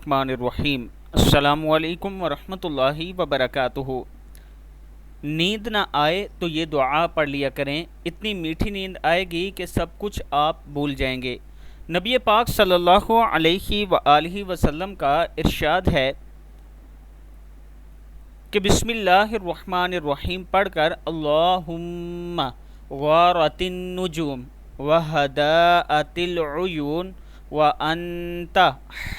बिस्मिल्लाहिर्रहमानिर्रहीम। अस्सलामु अलैकुम वरहमतुल्लाहि वबरकातुहू। नींद ना आए तो ये दुआ पढ़ लिया करें, इतनी मीठी नींद आएगी कि सब कुछ आप भूल जाएंगे। नबी पाक सल्लल्लाहु अलैहि वआलिहि वसल्लम का इरशाद है कि बिस्मिल्लाहिर्रहमानिर्रहीम पढ़कर अल्लाहुम्मा गारतिन नुजूम व हदाअतिल उयून व अंता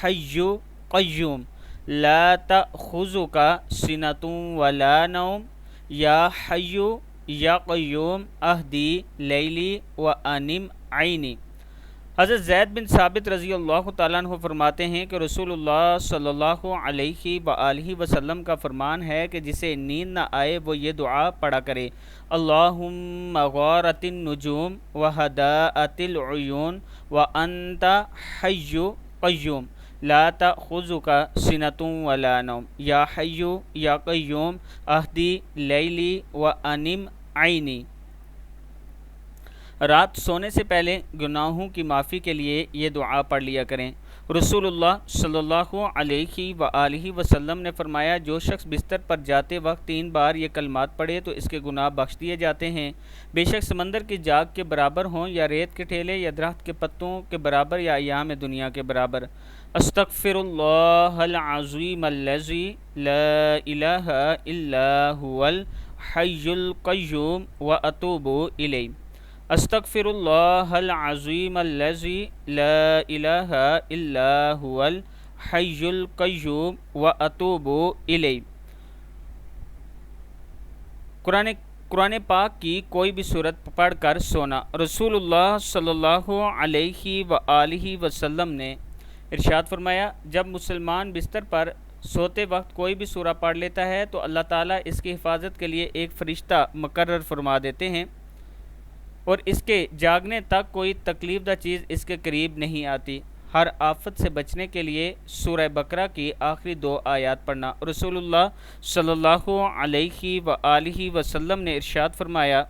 हय्यु क़य्यूम ला तअख़ुज़ुका सिनतुन वला नौम या हय्यु या क़य्यूम अहदी लैली व अनिम आइनी। हज़रत ज़ैद बिन साबित रज़ी अल्लाह तआला अन्हु फरमाते हैं कि रसूलुल्लाह सल्लल्लाहु अलैहि वआलिहि वसल्लम का फरमान है कि जिसे नींद ना आए वो ये दुआ पढ़ा करे, अल्लाहुम्मा गारतिन नुजूम व हदाअतिल उयून व अंता हय्यु क़य्यूम ला तअख़ुज़ुका सिनतुन वला नौम या हय्यु या क़य्यूम अहदी लैली व अनिम आइनी। रात सोने से पहले गुनाहों की माफ़ी के लिए ये दुआ पढ़ लिया करें। रसूलुल्लाह सल्लल्लाहु अलैहि वआलिहि वसल्लम ने फरमाया, जो शख्स बिस्तर पर जाते वक्त 3 बार ये कलमात पढ़े तो इसके गुनाह बख्श दिए जाते हैं, बेशक समंदर की जाग के बराबर हों या रेत के ठेले या दरख्त के पत्तों के बराबर या अय्याम दुनिया के बराबर। अस्तग़फिरुल्लाहल अज़ीमल्लज़ी ला इलाहा इल्ला हुवल हय्युल क़य्यूम व अतूबु इलैहि। अस्तग़फिरुल्लाहल अज़ीमल्लज़ी ला इलाहा इल्ला हुवल हय्युल क़य्यूम व अतूबु इलैहि। कुरान पाक की कोई भी सूरत पढ़कर सोना। रसूलुल्लाह सल्लल्लाहु अलैहि वआलिहि वसल्लम ने इरशाद फरमाया, जब मुसलमान बिस्तर पर सोते वक्त कोई भी सूरा पढ़ लेता है तो अल्लाह ताला इसकी हिफाजत के लिए एक फ़रिश्ता मुकर्रर फरमा देते हैं और इसके जागने तक कोई तकलीफ़दा चीज़ इसके करीब नहीं आती। हर आफत से बचने के लिए सूरह बकरा की आखिरी 2 आयत पढ़ना। रसूलुल्लाह सल्लल्लाहु अलैहि वआलिहि वसल्लम ने इरशाद फरमाया,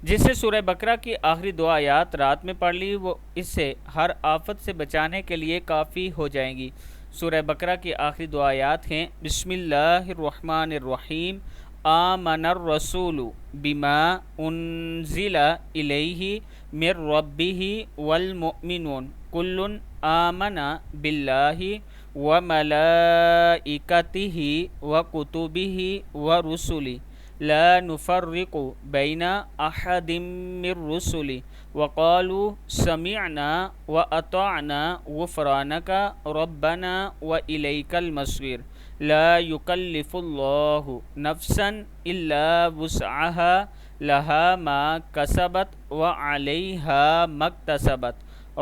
जिससे सूरह बकरा की आखिरी 2 आयत रात में पढ़ ली वो इससे हर आफत से बचाने के लिए काफ़ी हो जाएंगी। सूरह बकरा की आखिरी 2 आयत हैं, बिस्मिल्लाहिर्रहमानिर्रहीम आमनर रसूलु बिमा उन्ज़िला इलैहि मिर रब्बिही वल मुअमिनून कुल्लुन आमना बिल्लाहि व मलाइकतिही व कुतुबिही व रुसुली ला नुफ़र्रिक़ु बैना अहदिम मिर रुसुली व क़ालू समिअना व अताअना गुफ़रानका रब्बना व इलैकल मसीर ला युकल्लिफ़ुल्लाहु नफ़्सन इल्ला वुस्अहा लहा मा कसबत व अलैहा मक्तसबत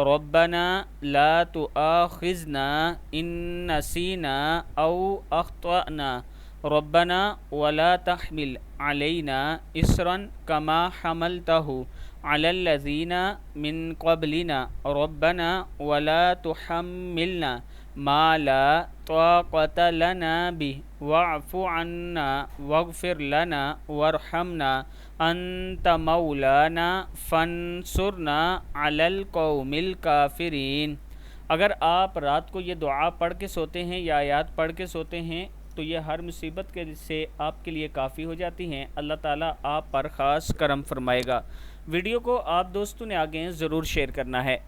रब्बना ला तुआख़िज़ना इन नसीना औ अख़्तअना रब्बना वला तहमिल अलैना इसरन कमा हमलतहु अलल्लज़ीना मिन क़ब्लिना रब्बना वला तुहम्मिलना मा ला ताक़त लना बिहि वअफ़ु अन्ना वग़फ़िर लना वरहमना अंत मौलाना फ़ंसुरना अलल क़ौमिल काफ़िरीन। अगर आप रात को ये दुआ पढ़ के सोते हैं या आयत पढ़ के सोते हैं तो ये हर मुसीबत के से आपके लिए काफ़ी हो जाती हैं। अल्लाह ताला आप पर ख़ास करम फरमाएगा। वीडियो को आप दोस्तों ने आगे ज़रूर शेयर करना है।